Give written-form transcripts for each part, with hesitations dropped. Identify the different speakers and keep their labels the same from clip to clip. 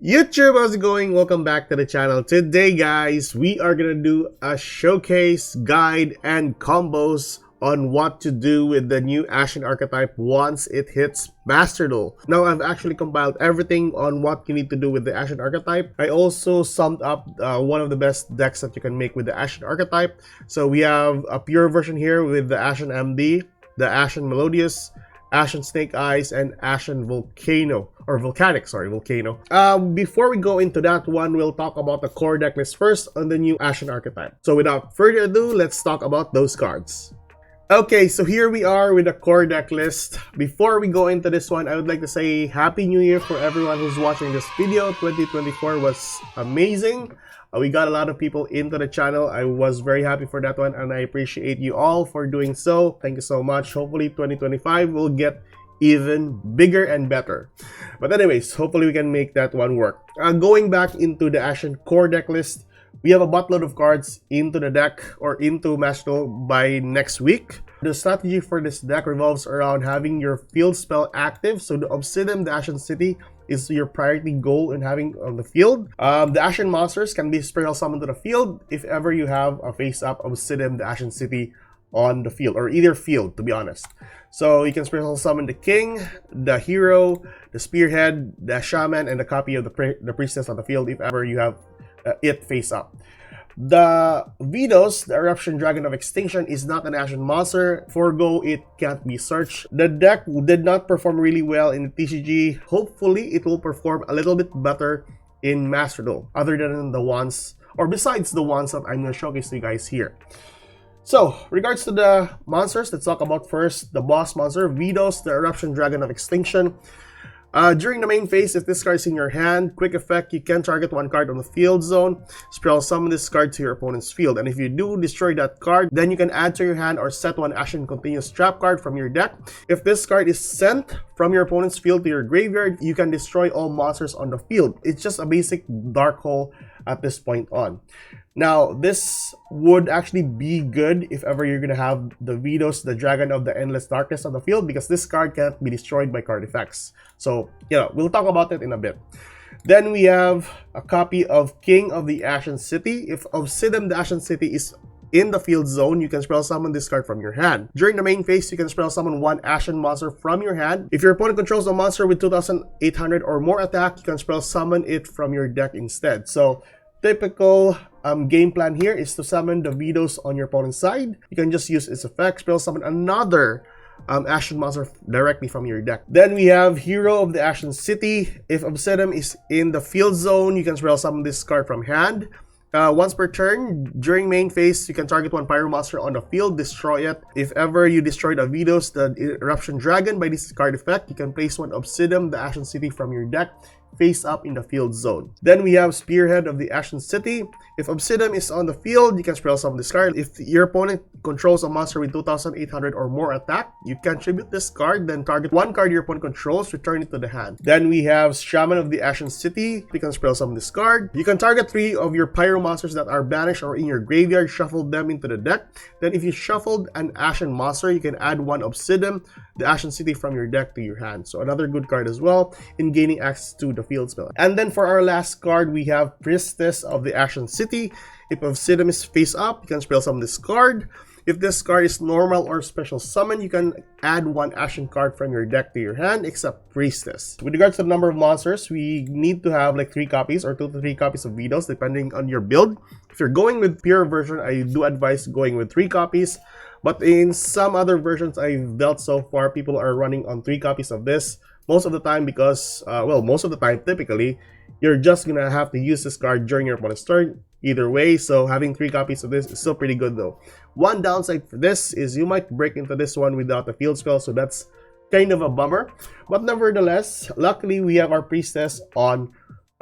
Speaker 1: YouTube, how's it going? Welcome back to the channel. Today guys, we are gonna do a showcase, guide, and combos on what to do with the new Ashened archetype once it hits Master Duel. Now, I've actually compiled everything on what you need to do with the Ashened archetype. I also summed up one of the best decks that you can make with the Ashened archetype. So we have a pure version here with the Ashened MD, the Ashened Melodious, Ashened Snake Eyes, and Ashened Volcano, or Volcanic, sorry, Volcano. Before we go into that one, we'll talk about the core deck list first on the new Ashened archetype. So without further ado, let's talk about those cards. Okay, so here we are with the core deck list. Before we go into this one, I would like to say Happy New Year for everyone who's watching this video. 2024 was amazing. We got a lot of people into the channel. I was very happy for that one, and I appreciate you all for doing so. Thank you so much. Hopefully 2025 will get even bigger and better. But anyways, hopefully we can make that one work. Going back into the Ashened core deck list, we have a buttload of cards into the deck or into Master Duel by next week. The strategy for this deck revolves around having your field spell active. So the Obsidian, the Ashen City, is your priority goal in having on the field. The Ashen monsters can be spell summoned to the field if ever you have a face-up Obsidian, the Ashen City on the field, or either field, to be honest. So you can spell summon the King, the Hero, the Spearhead, the Shaman, and the copy of the Priestess on the field if ever you have it face up. The Vidos, the Eruption Dragon of Extinction, is not an Ashen monster. For Go, it can't be searched. The deck did not perform really well in the TCG. Hopefully, it will perform a little bit better in Master Duel, other than the ones, or besides the ones that I'm going to showcase to you guys here. So, regards to the monsters, let's talk about first the boss monster, Vidos, the Eruption Dragon of Extinction. During the main phase, if this card is in your hand, quick effect, you can target one card on the field zone, spell summon this card to your opponent's field, and if you do destroy that card, then you can add to your hand or set one Ashen Continuous Trap card from your deck. If this card is sent from your opponent's field to your graveyard, you can destroy all monsters on the field. It's just a basic dark hole at this point on. Now, this would actually be good if ever you're going to have the Vidos, the Dragon of the Endless Darkness on the field, because this card can't be destroyed by card effects. So, we'll talk about it in a bit. Then we have a copy of King of the Ashen City. If Obsidian, the Ashen City, is in the field zone, you can spell summon this card from your hand. During the main phase, you can spell summon one Ashen monster from your hand. If your opponent controls a monster with 2,800 or more attack, you can spell summon it from your deck instead. So, typical game plan here is to summon the Vidos on your opponent's side. You can just use its effect, spell summon another Ashen monster directly from your deck. Then we have Hero of the Ashen City. If Obsidian is in the field zone, you can spell summon this card from hand. Once per turn, during main phase, you can target one Pyro monster on the field, destroy it. If ever you destroyed a Vidos, the Eruption Dragon, by this card effect, you can place one Obsidian, the Ashen City, from your deck face up in the field zone. Then we have Spearhead of the Ashen City. If Obsidian is on the field, you can spell summon this card. If your opponent controls a monster with 2,800 or more attack, you can tribute this card, then target one card your opponent controls, return it to the hand. Then we have Shaman of the Ashen City. You can spell summon this card. You can target 3 of your Pyro monsters that are banished or in your graveyard, shuffle them into the deck. Then if you shuffled an Ashen monster, you can add one Obsidian, the Ashen City, from your deck to your hand. So another good card as well in gaining access to the field spell. And then for our last card, we have Priestess of the Ashen City. If Obsidian is face up, you can spell summon this card. If this card is normal or special summon, you can add one Ashen card from your deck to your hand, except Priestess. With regards to the number of monsters, we need to have like 3 copies or 2 to 3 copies of Vidos, depending on your build. If you're going with pure version, I do advise going with 3 copies. But in some other versions I've dealt so far, people are running on 3 copies of this. Most of the time because, most of the time, typically, you're just gonna have to use this card during your opponent's turn. Either way, so having 3 copies of this is still pretty good though. One downside for this is you might break into this one without a field spell, so that's kind of a bummer. But nevertheless, luckily we have our Priestess on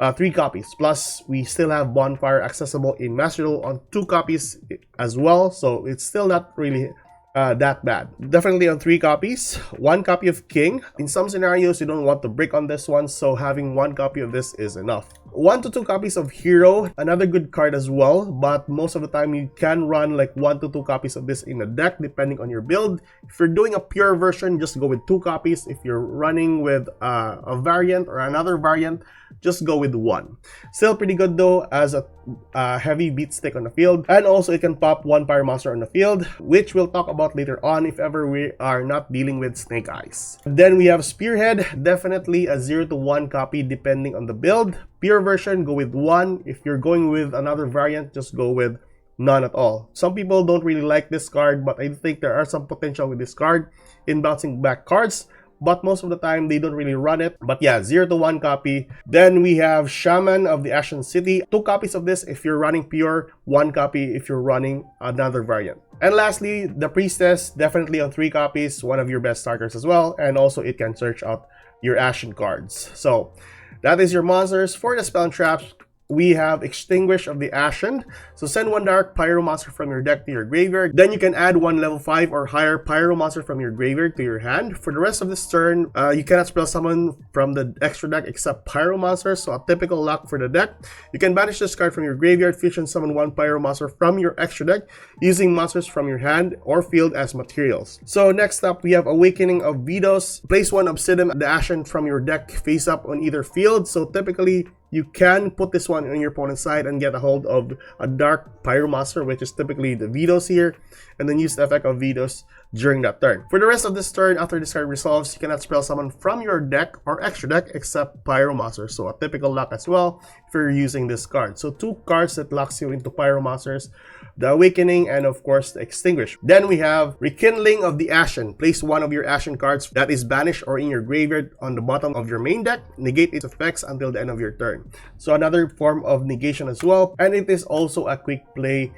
Speaker 1: 3 copies. Plus, we still have Bonfire accessible in Master Duel on 2 copies as well, so it's still not really that bad. Definitely on 3 copies. 1 copy of King. In some scenarios, you don't want to break on this one, so having 1 copy of this is enough. 1 to 2 copies of Hero, another good card as well, but most of the time you can run like 1 to 2 copies of this in a deck depending on your build. If you're doing a pure version, just go with 2 copies. If you're running with a variant or another variant, just go with 1. Still pretty good though as a heavy beat stick on the field, and also it can pop 1 Pyro Monster on the field, which we'll talk about later on if ever we are not dealing with Snake Eyes. Then we have Spearhead, definitely a 0 to 1 copy depending on the build. Pure version, go with 1. If you're going with another variant, just go with none at all. Some people don't really like this card, but I think there are some potential with this card in bouncing back cards, but most of the time they don't really run it. But yeah, 0 to 1 copy. Then we have Shaman of the Ashened City, 2 copies of this if you're running pure, 1 copy if you're running another variant. And lastly, the Priestess, definitely on 3 copies, one of your best starters as well, and also it can search out your Ashen cards. So that is your monsters. For the spell and traps, we have Extinguish of the Ashened. So send 1 dark Pyro Monster from your deck to your graveyard. Then you can add 1 level 5 or higher Pyro Monster from your graveyard to your hand. For the rest of this turn, you cannot spell summon from the extra deck except Pyro Monsters, so a typical luck for the deck. You can banish this card from your graveyard, fusion summon 1 Pyro Monster from your extra deck using monsters from your hand or field as materials. So next up, we have Awakening of Vidos. Place 1 Obsidian the Ashen from your deck face up on either field. So typically, you can put this one on your opponent's side and get a hold of a dark Pyro Monster, which is typically the Vidos here, and then use the effect of Vidos during that turn. For the rest of this turn, after this card resolves, you cannot spell summon from your deck or extra deck except Pyro Monsters. So a typical luck as well if you're using this card. So 2 cards that locks you into Pyro Monsters, the Awakening, and of course the Extinguish. Then we have Rekindling of the Ashen. Place 1 of your Ashen cards that is banished or in your graveyard on the bottom of your main deck. Negate its effects until the end of your turn. So another form of negation as well, and it is also a quick play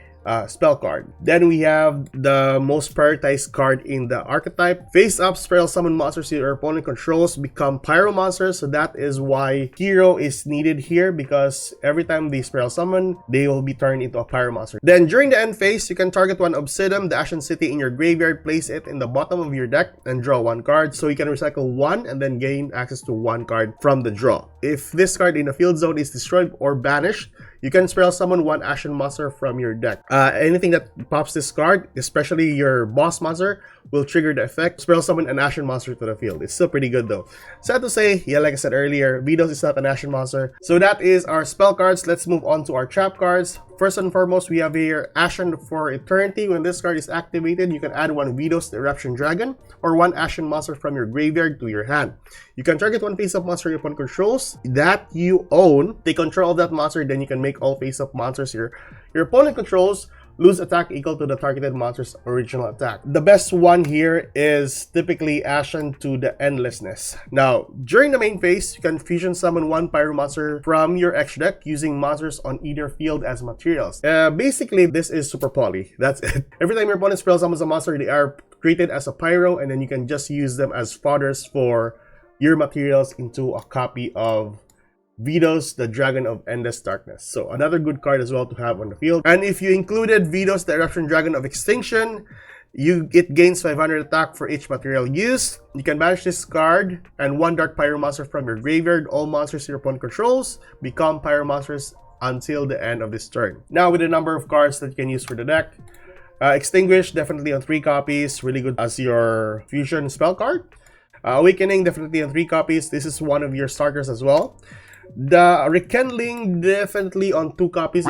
Speaker 1: spell card. Then we have the most prioritized card in the archetype. Face up, spell summon monsters your opponent controls become Pyro Monsters. So that is why Hero is needed here, because every time they spell summon, they will be turned into a Pyro Monster. Then during the end phase, you can target 1 Obsidian, the Ashen City in your graveyard, place it in the bottom of your deck, and draw 1 card. So you can recycle 1 and then gain access to 1 card from the draw. If this card in the field zone is destroyed or banished, you can spell summon 1 Ashen Monster from your deck. Anything that pops this card, especially your boss monster, will trigger the effect. Spell summon an Ashen Monster to the field. It's still pretty good though. Sad to say, yeah, like I said earlier, Vidos is not an Ashen Monster. So that is our spell cards. Let's move on to our trap cards. First and foremost, we have here Ashened for Eternity. When this card is activated, you can add 1 Vidos the Eruption Dragon or 1 Ashen Monster from your graveyard to your hand. You can target 1 face-up monster your opponent controls that you own. Take control of that monster, then you can make all face-up monsters your opponent controls lose attack equal to the targeted monster's original attack. The best one here is typically Ashened to the Endlessness. Now, during the main phase, you can fusion summon 1 Pyro Monster from your extra deck using monsters on either field as materials. Basically, this is super poly. That's it. Every time your opponent spell summons a monster, they are created as a Pyro, and then you can just use them as fodders for your materials into a copy of Vidos, the Dragon of Endless Darkness. So another good card as well to have on the field. And if you included Vidos, the Eruption Dragon of Extinction, it gains 500 attack for each material used. You can banish this card and 1 Dark Pyro Monster from your graveyard. All monsters your opponent controls become Pyro Monsters until the end of this turn. Now with the number of cards that you can use for the deck, Extinguish definitely on 3 copies, really good as your fusion spell card. Awakening definitely on 3 copies. This is one of your starters as well. The Rekindling definitely on 2 copies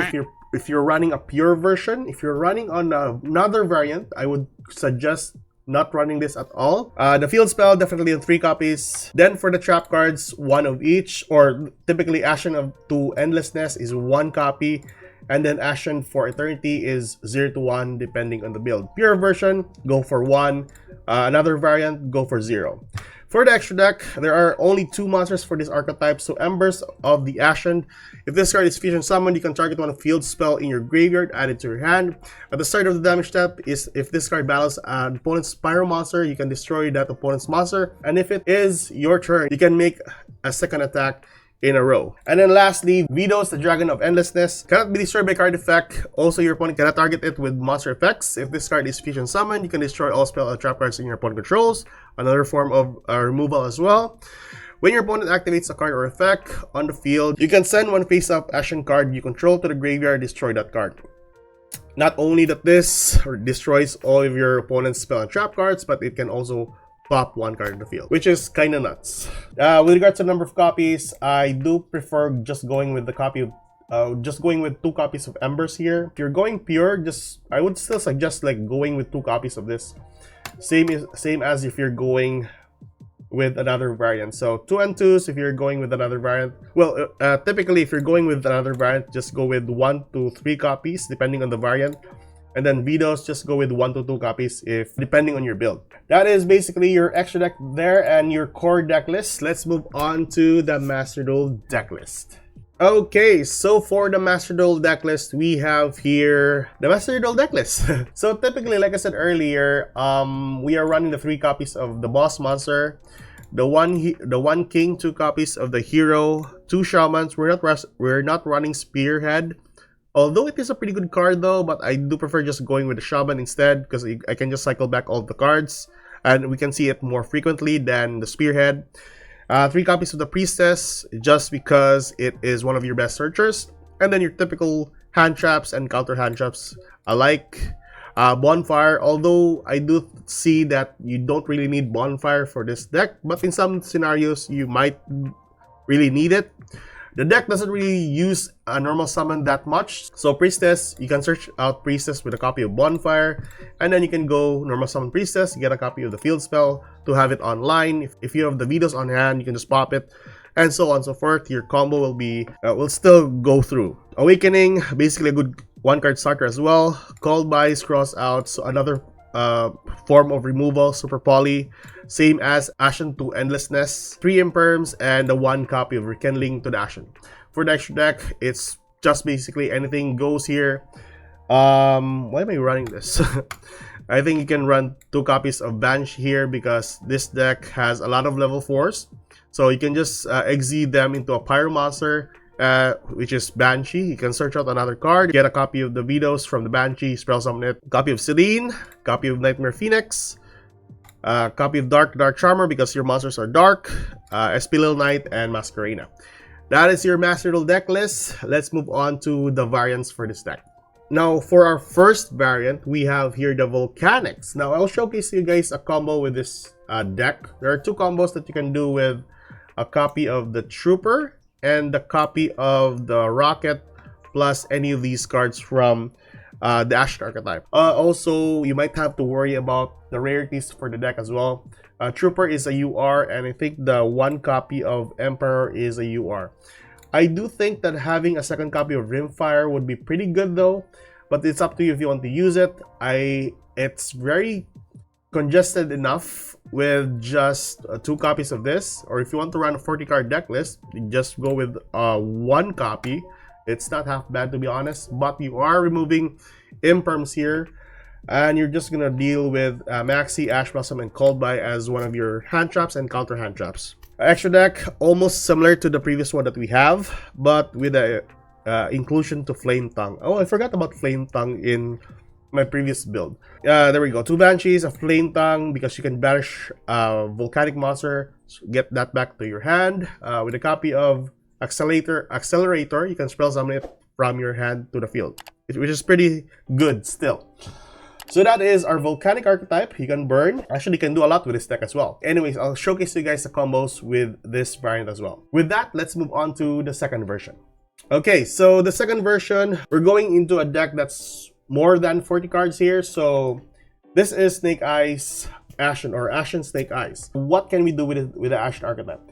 Speaker 1: if you're running a pure version. If you're running on another variant, I would suggest not running this at all. The field spell definitely on 3 copies. Then for the trap cards, 1 of each, or typically Ashen to Endlessness is 1 copy, and then Ashen for Eternity is 0 to 1 depending on the build. Pure version, go for 1. Another variant, go for 0. For the extra deck, there are only 2 monsters for this archetype. So Embers of the Ashened. If this card is fusion summoned, you can target 1 field spell in your graveyard, add it to your hand. At the start of the damage step is if this card battles an opponent's Pyro Monster, you can destroy that opponent's monster. And if it is your turn, you can make a second attack in a row. And then lastly, Vidos, the Dragon of Endlessness, cannot be destroyed by card effect. Also, your opponent cannot target it with monster effects. If this card is fusion summoned, you can destroy all spell or trap cards in your opponent controls. Another form of removal as well. When your opponent activates a card or effect on the field, you can send one face-up Ashen card you control to the graveyard, destroy that card. Not only that this destroys all of your opponent's spell and trap cards, but it can also pop one card in the field, which is kind of nuts. With regards to the number of copies, I do prefer just going with the copy of just going with 2 copies of Embers here. If you're going pure, I would still suggest like going with 2 copies of this. Same as if you're going with another variant. So 2 and 2s if you're going with another variant. Well, typically if you're going with another variant, just go with 1 to 3 copies depending on the variant. And then Vetoes, just go with 1 to 2 copies if depending on your build. That is basically your extra deck there and your core deck list. Let's move on to the Master Duel deck list. Okay, so for the Master Duel deck list, we have here the Master Duel deck list. So typically, like I said earlier, we are running the 3 copies of the boss monster, the one king, 2 copies of the hero, 2 shamans. We're not running spearhead. Although it is a pretty good card though, but I do prefer just going with the shaman instead because I can just cycle back all the cards and we can see it more frequently than the spearhead. 3 copies of the priestess just because it is one of your best searchers. And then your typical hand traps and counter hand traps alike. Bonfire, although I do see that you don't really need bonfire for this deck, but in some scenarios you might really need it. The deck doesn't really use a normal summon that much. So Priestess, you can search out Priestess with a copy of Bonfire. And then you can go normal summon Priestess, get a copy of the field spell to have it online. If you have the Vetoes on hand, you can just pop it. And so on and so forth. Your combo will still go through. Awakening, basically a good 1-card starter as well. Called Bys, Cross Outs, so another form of removal, super poly, same as Ashened to Endlessness, 3 imperms, and the 1 copy of Rekindling to the Ashen. For the extra deck, it's just basically anything goes here. Why am I running this? I think you can run 2 copies of Banshee here because this deck has a lot of level 4s. So you can just exceed them into a Pyro monster, which is Banshee. You can search out another card, get a copy of the Vetoes from the Banshee, spell summon it, copy of Celine, copy of Nightmare Phoenix, copy of Dark Charmer because your monsters are dark, Espilil Knight, and Masquerena. That is your Master Duel deck list. Let's move on to the variants for this deck. Now, for our first variant, we have here the Volcanics. Now, I'll showcase you guys a combo with this deck. There are 2 combos that you can do with a copy of the Trooper and the copy of the Rocket, plus any of these cards from the Ashened archetype. Also, you might have to worry about the rarities for the deck as well. Trooper is a UR, and I think the 1 copy of Emperor is a UR. I do think that having a 2nd copy of Rimfire would be pretty good though, but it's up to you if you want to use it. It's very congested enough with just 2 copies of this, or if you want to run a 40-card deck list, you just go with 1 copy. It's not half bad to be honest, but you are removing imperms here, and you're just gonna deal with Maxi, Ash Blossom, and Cold By as one of your hand traps and counter hand traps. Extra deck, almost similar to the previous one that we have, but with a inclusion to Flame Tongue. Oh, I forgot about Flame Tongue in my previous build. There we go. 2 Banshees, a Flame Tongue because you can banish Volcanic monster, get that back to your hand. With a copy of Accelerator, you can spell summon it from your hand to the field, which is pretty good still. So that is our Volcanic archetype. You can burn. Actually, you can do a lot with this deck as well. Anyways, I'll showcase you guys the combos with this variant as well. With that, let's move on to the second version. Okay, so the second version, we're going into a deck that's more than 40 cards here. So this is Snake Eyes Ashen, or Ashen Snake Eyes. What can we do with the Ashen archetype?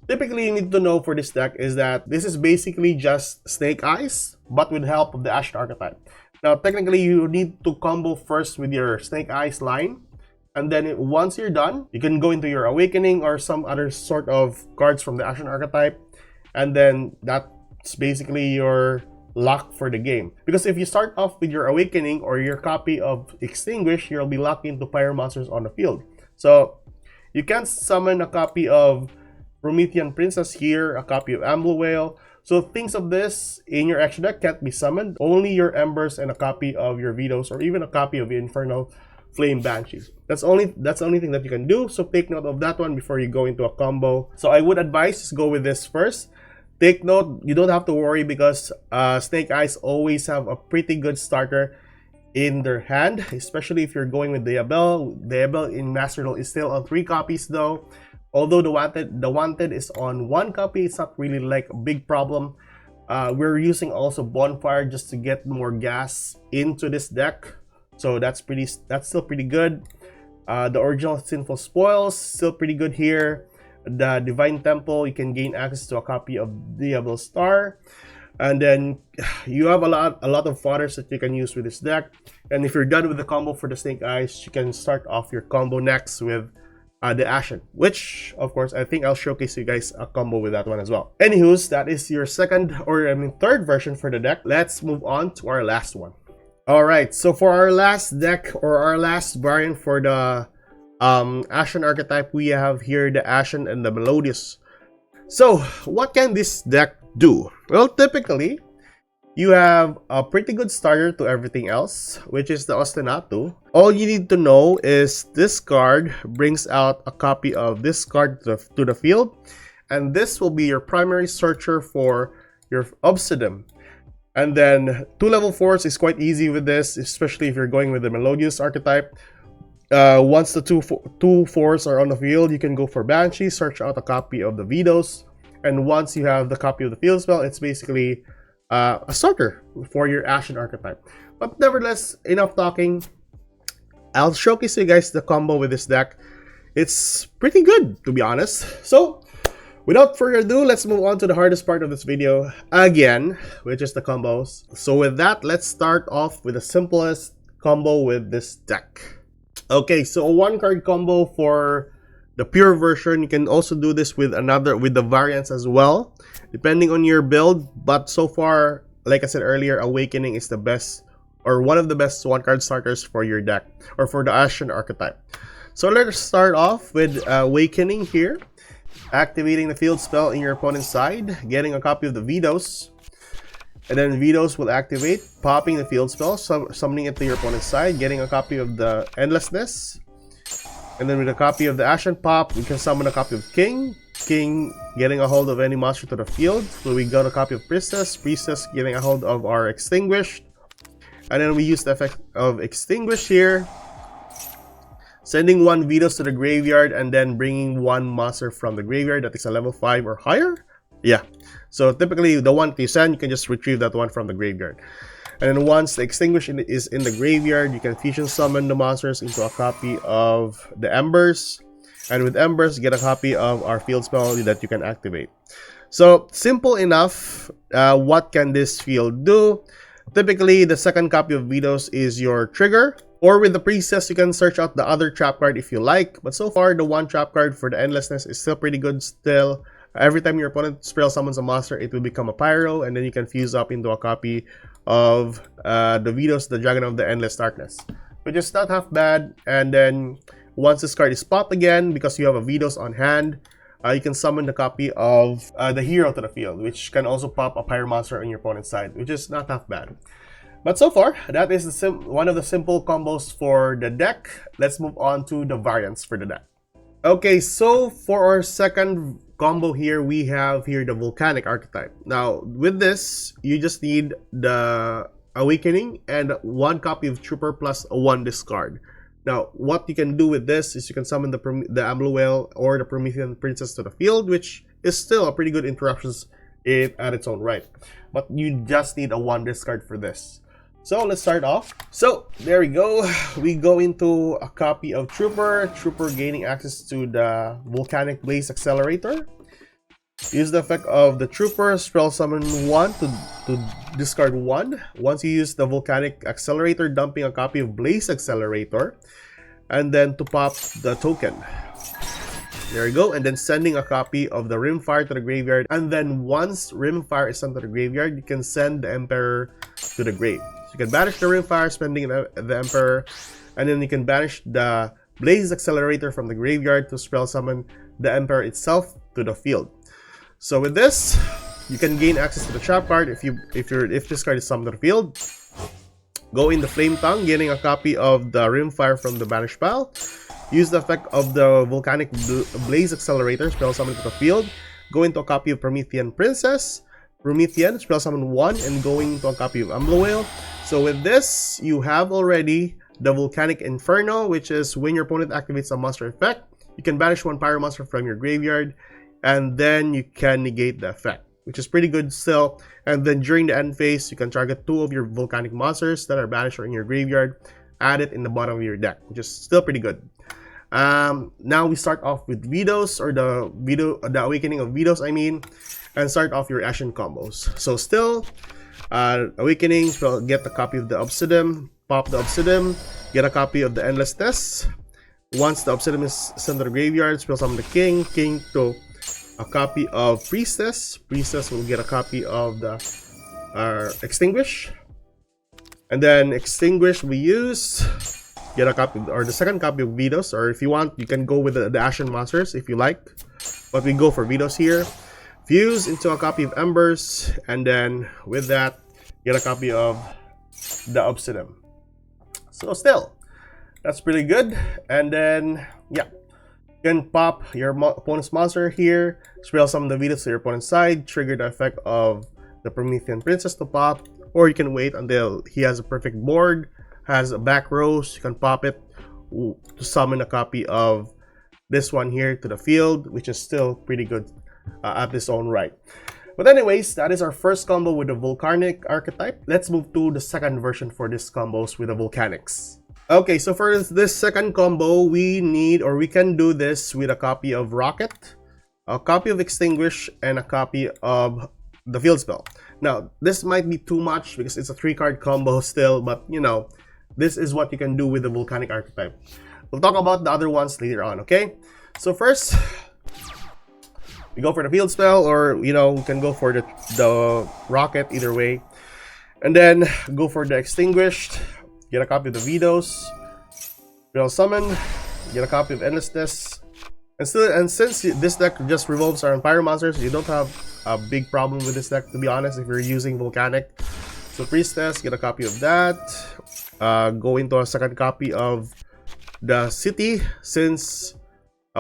Speaker 1: Typically, you need to know for this deck is that this is basically just Snake Eyes, but with the help of the Ashen archetype. Now, technically, you need to combo first with your Snake Eyes line, and then once you're done, you can go into your Awakening or some other sort of cards from the Ashen archetype, and then that's basically your lock for the game. Because if you start off with your Awakening or your copy of Extinguish, you'll be locked into Fire monsters on the field. So you can summon a copy of Promethean Princess here, a copy of Amble Whale. So things of this in your extra deck can't be summoned. Only your Embers and a copy of your Vetoes, or even a copy of Infernal, Flame Banshees. That's the only thing that you can do. So take note of that one before you go into a combo. So I would advise just go with this first. Take note, you don't have to worry because Snake Eyes always have a pretty good starter in their hand, especially if you're going with Diabel. Diabel in Master Duel is still on 3 copies though. Although the wanted is on 1 copy, it's not really like a big problem. We're using also Bonfire just to get more gas into this deck, so that's still pretty good. The original Sinful Spoils still pretty good here. The Divine Temple, you can gain access to a copy of Diablo Star. And then you have a lot of fodders that you can use with this deck. And if you're done with the combo for the Snake Eyes, you can start off your combo next with the Ashened, which of course I think I'll showcase you guys a combo with that one as well. Anywho's, that is your third version for the deck. Let's move on to our last one. Alright, so for our last deck, or our last variant for the Ashen archetype, we have here the Ashen and the Melodious. So what can this deck do? Well, typically you have a pretty good starter to everything else, which is the Ostinato. All you need to know is this card brings out a copy of this card to the field, and this will be your primary searcher for your Obsidian. And then 2 level 4s is quite easy with this, especially if you're going with the Melodious archetype. Once the two 4s are on the field, you can go for Banshee, search out a copy of the Vidos, and once you have the copy of the field spell, it's basically a starter for your Ashen archetype. But nevertheless, enough talking. I'll showcase you guys the combo with this deck. It's pretty good, to be honest. So without further ado, let's move on to the hardest part of this video again, which is the combos. So with that, let's start off with the simplest combo with this deck. Okay, so a 1-card combo for the pure version. You can also do this with the variants as well, depending on your build. But so far, like I said earlier, Awakening is the best, or one of the best 1-card starters for your deck, or for the Ashen archetype. So let's start off with Awakening here. Activating the field spell in your opponent's side, getting a copy of the Vidos, and then Vidos will activate, popping the field spell, summoning it to your opponent's side, getting a copy of the Endlessness, and then with a copy of the Ashen pop, we can summon a copy of King, getting a hold of any monster to the field. So we got a copy of Priestess, getting a hold of our Extinguished, and then we use the effect of Extinguish here, sending 1 Vidos to the graveyard, and then bringing 1 monster from the graveyard that is a level 5 or higher. Yeah, so typically the one you send, you can just retrieve that one from the graveyard. And then once the Extinguish is in the graveyard, you can fusion summon the monsters into a copy of the Embers. And with Embers, get a copy of our field spell that you can activate. So simple enough. What can this field do? Typically, the second copy of Vidos is your trigger. Or with the Priestess, you can search out the other trap card if you like. But so far, the 1 trap card for the Endlessness is still pretty good still. Every time your opponent spell summons a monster, it will become a Pyro, and then you can fuse up into a copy of the Vidos, the Dragon of the Endless Darkness, which is not half bad. And then once this card is popped again, because you have a Vidos on hand, you can summon the copy of the Hero to the field, which can also pop a Pyro monster on your opponent's side, which is not half bad. But so far, that is one of the simple combos for the deck. Let's move on to the variants for the deck. Okay, so for our second combo here, we have here the Volcanic archetype. Now with this, you just need the Awakening and 1 copy of Trooper plus a 1 discard. Now what you can do with this is you can summon the Amluel or the Promethean Princess to the field, which is still a pretty good interruptions at its own right, but you just need a 1 discard for this. So let's start off. So there we go. We go into a copy of Trooper gaining access to the Volcanic Blaze Accelerator. Use the effect of the Trooper, spell summon 1 to discard 1. Once you use the Volcanic Accelerator, dumping a copy of Blaze Accelerator, and then to pop the token. There you go, and then sending a copy of the Rimfire to the graveyard. And then once Rimfire is sent to the graveyard, you can send the Emperor to the grave. So you can banish the Rimfire, spending the Emperor, and then you can banish the Blaze Accelerator from the graveyard to spell summon the Emperor itself to the field. So with this, you can gain access to the trap card if this card is summoned to the field. Go in the Flame Tongue, getting a copy of the Rimfire from the Banished pile. Use the effect of the Volcanic Blaze Accelerator, spell summon to the field. Go into a copy of Promethean Princess. Promethean, spell summon 1, and going into a copy of Umber Whale. So with this, you have already the Volcanic Inferno, which is when your opponent activates a monster effect, you can banish one Pyro monster from your graveyard, and then you can negate the effect, which is pretty good still. And then during the end phase, you can target 2 of your Volcanic monsters that are banished or in your graveyard, add it in the bottom of your deck, which is still pretty good. Now we start off with Vidos, or the Awakening of Vidos, I mean, and start off your Ashened combos. So still, Awakening, get a copy of the Obsidian, pop the Obsidian, get a copy of the Endlessness. Once the Obsidian is sent to the graveyard, spell summon the King to a copy of Priestess. Priestess will get a copy of the Extinguish, and then Extinguish we use, get a copy, or the second copy of Vidos, or if you want, you can go with the Ashen monsters if you like, but we go for Vidos here. Fuse into a copy of Embers, and then with that, get a copy of the Obsidian. So still, that's pretty good. And then, yeah, you can pop your opponent's monster here, spell summon the Vidos to your opponent's side, trigger the effect of the Promethean Princess to pop, or you can wait until he has a perfect board, has a back rows, you can pop it to summon a copy of this one here to the field, which is still pretty good at its own right. But anyways, that is our first combo with the Volcanic archetype. Let's move to the second version for this combos with the Volcanics. Okay, so for this second combo, we need, or we can do this with a copy of Rocket, a copy of Extinguish, and a copy of the Field Spell. Now, this might be too much because it's a 3-card combo still, but you know, this is what you can do with the Volcanic archetype. We'll talk about the other ones later on, okay? So first, we go for the Field Spell, or you know, we can go for the Rocket, either way. And then go for the Extinguished, get a copy of the Vidos, spell summon, get a copy of Endlessness. And since this deck just revolves around Pyro monsters, you don't have a big problem with this deck, to be honest, if you're using Volcanic. So Priestess, get a copy of that. Go into a second copy of the City, since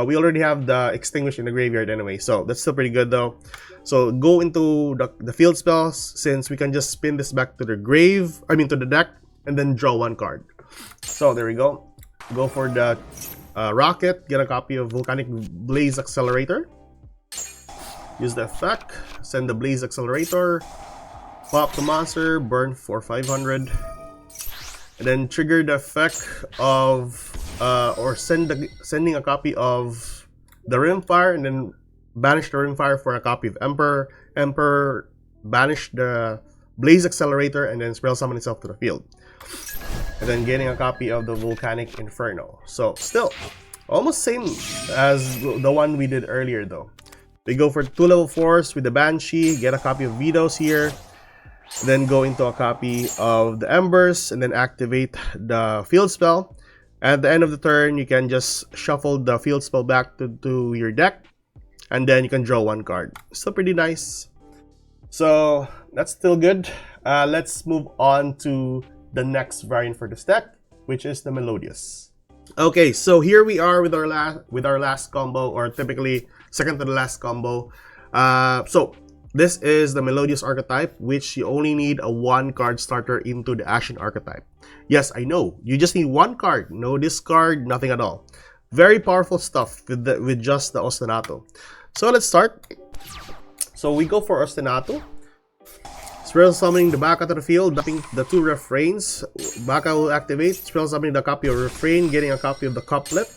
Speaker 1: we already have the Extinguish in the graveyard anyway, so that's still pretty good though. So go into the Field Spells, since we can just spin this back to the to the deck, and then draw 1 card. So there we go. Go for the Rocket, get a copy of Volcanic Blaze Accelerator. Use the effect, send the Blaze Accelerator, pop the monster, burn for 500. And then trigger the effect of, or sending a copy of the Rimfire, and then banish the Rimfire for a copy of Emperor. Emperor, banish the Blaze Accelerator, and then spell summon itself to the field. And then getting a copy of the Volcanic Inferno. So still, almost same as the one we did earlier though. We go for 2 level 4s with the Banshee, get a copy of Vidos here. Then go into a copy of the Embers, and then activate the Field Spell. At the end of the turn, you can just shuffle the Field Spell back to your deck, and then you can draw 1 card. Still pretty nice. So that's still good. Let's move on to the next variant for this deck, which is the Melodious. Okay, so here we are with our last combo, or typically second to the last combo. So this is the Melodious archetype, which you only need a 1-card starter into the Ashen archetype. Yes, I know, you just need 1 card, no discard, nothing at all. Very powerful stuff with just the Ostinato. So let's start. So we go for Ostinato. Spell summoning the Baka to the field, dumping the 2 Refrains. Baka will activate, spell summoning the copy of Refrain, getting a copy of the Couplet.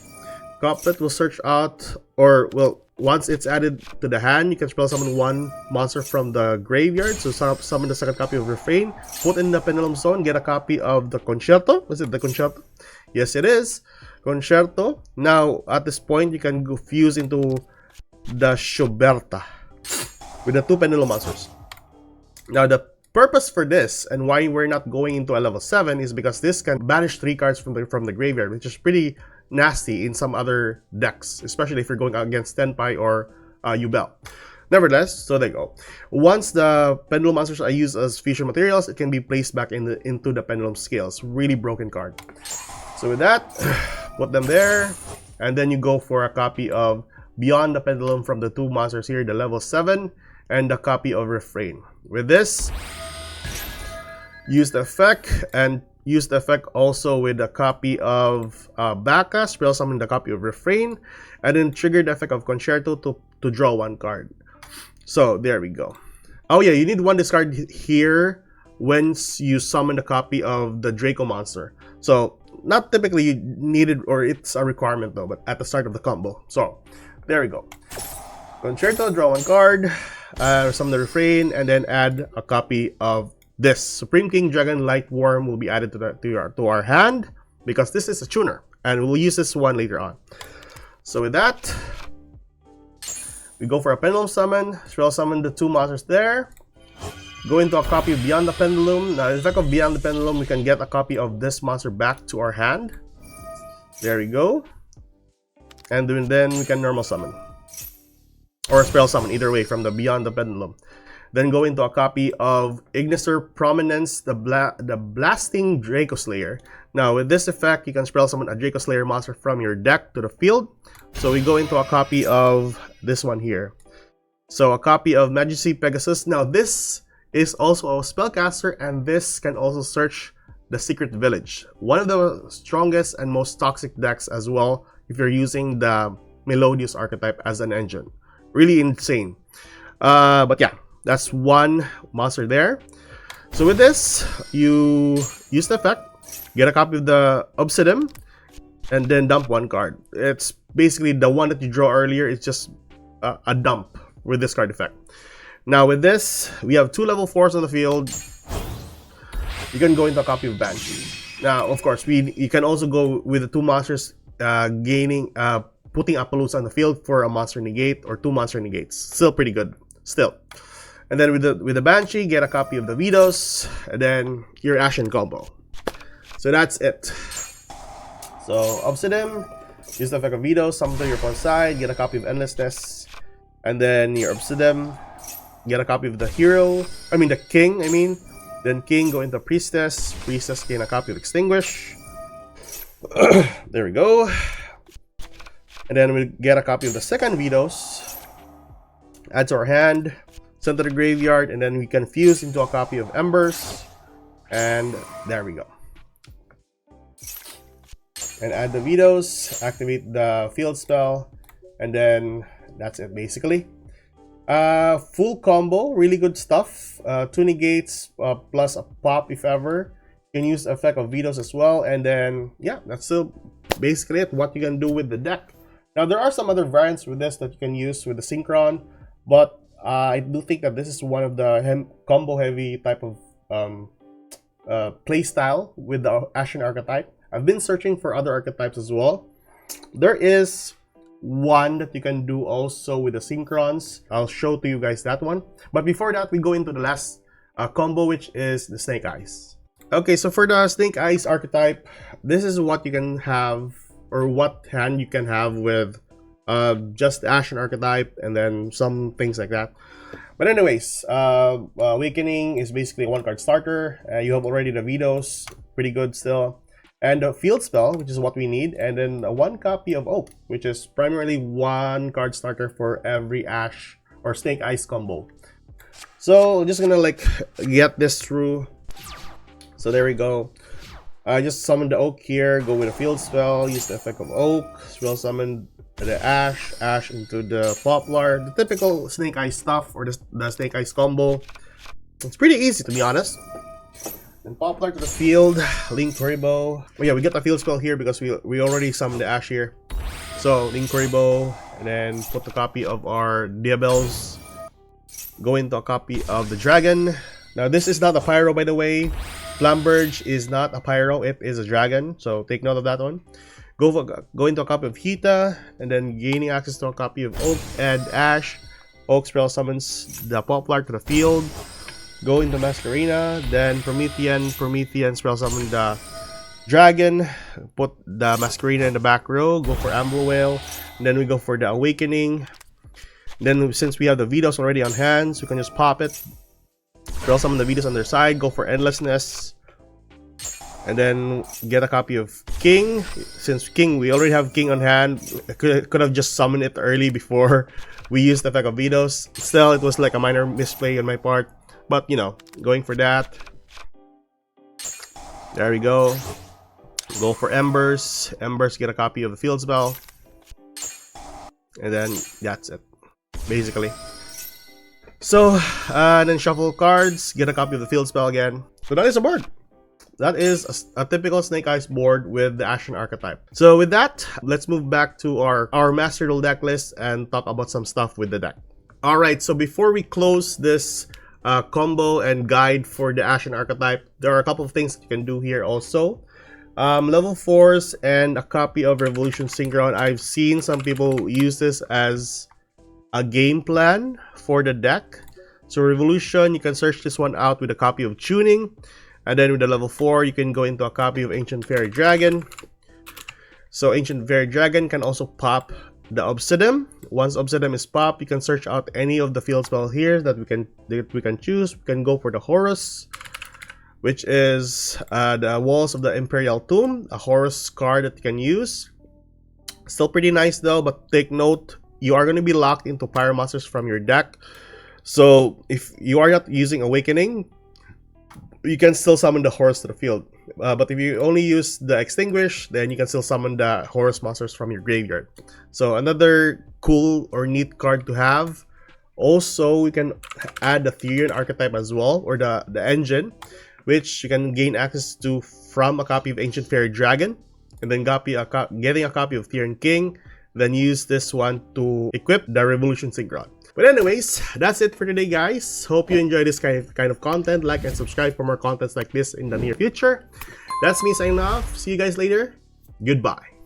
Speaker 1: Couplet will search out, or well, once it's added to the hand, you can spell summon 1 monster from the graveyard. So summon the second copy of Refrain, put in the Pendulum Zone, get a copy of the Concerto. Was it the Concerto? Yes, it is. Concerto. Now, at this point, you can go fuse into the Schuberta with the 2 Pendulum monsters. Now, the purpose for this, and why we're not going into a level 7, is because this can banish 3 cards from the graveyard, which is pretty nasty in some other decks, especially if you're going against Tenpai or Yubel. Nevertheless, so there you go. Once the pendulum monsters are used as fusion materials, it can be placed back into the pendulum scales. Really broken card. So with that, put them there, and then you go for a copy of Beyond the Pendulum from the 2 monsters here, the level 7, and the copy of Refrain. With this, use the effect, and use the effect also with a copy of Baka, spell summon the copy of Refrain, and then trigger the effect of Concerto to draw 1 card. So there we go. Oh yeah, you need 1 discard here once you summon a copy of the Draco monster. So not typically needed, or it's a requirement though, but at the start of the combo. So there we go. Concerto, draw 1 card, summon the Refrain, and then add a copy of this. Supreme King Dragon Light Worm will be added to our hand because this is a tuner, and we'll use this one later on. So with that, we go for a Pendulum Summon, spell summon the 2 monsters there. Go into a copy of Beyond the Pendulum. Now, in effect of Beyond the Pendulum, we can get a copy of this monster back to our hand. There we go. And then we can normal summon. Or spell summon, either way, from the Beyond the Pendulum. Then go into a copy of Ignister Prominence, the Blasting Draco Slayer. Now, with this effect, you can spell summon a Draco Slayer monster from your deck to the field. So we go into a copy of this one here. So a copy of Majesty Pegasus. Now, this is also a spellcaster, and this can also search the Secret Village. One of the strongest and most toxic decks as well, if you're using the Melodious archetype as an engine. Really insane. But yeah, that's 1 monster there. So with this, you use the effect, get a copy of the Obsidian, and then dump 1 card. It's basically the one that you draw earlier. It's just a dump with this card effect. Now with this, we have 2 level 4s on the field. You can go into a copy of Banshee. Now, of course, you can also go with the 2 monsters, putting Appaloosa on the field for a monster negate or 2 monster negates. Still pretty good. Still. And then with the Banshee, get a copy of the Vidos, and then your Ashened combo. So that's it. So Obsidian, use the effect of Vidos, summon to your opponent's side, get a copy of Endlessness, and then your Obsidian, get a copy of the King. Then King, go into Priestess. Priestess, gain a copy of Extinguish. There we go. And then we get a copy of the second Vidos. Add to our hand. Send to the graveyard. And then we can fuse into a copy of Embers. And there we go. And add the Vidos. Activate the field spell. And then that's it basically. Full combo, really good stuff. 2 negates plus a pop if ever. You can use the effect of Vidos as well, and then yeah, that's still basically it. What you can do with the deck. Now there are some other variants with this that you can use with the Synchron, but I do think that this is one of the combo heavy type of play style with the Ashen archetype. I've been searching for other archetypes as well. There is one that you can do also with the Synchrons. I'll show to you guys that one. But before that, we go into the last combo, which is the Snake Eyes. Okay, so for the Snake Eyes archetype, this is what you can have, or what hand you can have with just the Ashen archetype, and then some things like that. But anyways, Awakening is basically a 1-card starter. You have already the Vidos, pretty good still. And a field spell, which is what we need, and then 1 copy of Oak, which is primarily 1-card starter for every Ash or Snake Eyes combo. So just gonna like get this through. So there we go. I just summoned the Oak here, go with a field spell, use the effect of Oak, spell summon the Ash into the Poplar, the typical Snake Eyes stuff, or the Snake Eyes combo. It's pretty easy, to be honest. And Poplar to the field, Link Kuriboh. Oh yeah, we get the field spell here because we already summoned the Ash here. So Link Kuriboh, and then put the copy of our Diabels. Go into a copy of the Dragon. Now this is not a Pyro, by the way. Flamberge is not a Pyro, it is a Dragon. So take note of that one. Go into a copy of Hita, and then gaining access to a copy of Oak and Ash. Oak spell summons the Poplar to the field. Go into Masquerina, then Promethean spell summon the Dragon, put the Masquerina in the back row, go for Amble Whale, and then we go for the Awakening. Then since we have the Vetoes already on hand, so we can just pop it. Draw some of the Vetoes on their side, go for Endlessness. And then get a copy of King. Since King, we already have King on hand. I could have just summoned it early before we used the effect of Vetoes. Still, it was like a minor misplay on my part. But, you know, going for that. There we go. Go for Embers. Embers, get a copy of the Field Spell. And then that's it, basically. So, then shuffle cards, get a copy of the Field Spell again. So that is a board. That is a typical Snake Eyes board with the Ashen archetype. So with that, let's move back to our Master Duel deck list and talk about some stuff with the deck. Alright, so before we close this combo and guide for the Ashen archetype, there are a couple of things you can do here also. Level 4s and a copy of Revolution Synchron. I've seen some people use this as a game plan for the deck. So Revolution, you can search this one out with a copy of Tuning. And then with the level 4, you can go into a copy of Ancient Fairy Dragon. So Ancient Fairy Dragon can also pop the Obsidian. Once Obsidian is popped, you can search out any of the field spell here that we can choose. We can go for the Horus, which is the Walls of the Imperial Tomb, a Horus card that you can use. Still pretty nice though, but take note, you are going to be locked into Pyromonsters from your deck. So if you are not using Awakening, you can still summon the Horus to the field. But if you only use the Extinguish, then you can still summon the Horus monsters from your graveyard. So another cool or neat card to have. Also, we can add the Therian archetype as well, or the engine, which you can gain access to from a copy of Ancient Fairy Dragon. And then getting a copy of Therian King, then use this one to equip the Revolution Synchron. But anyways, that's it for today, guys. Hope you enjoy this kind of content. Like and subscribe for more contents like this in the near future. That's me signing off. See you guys later. Goodbye.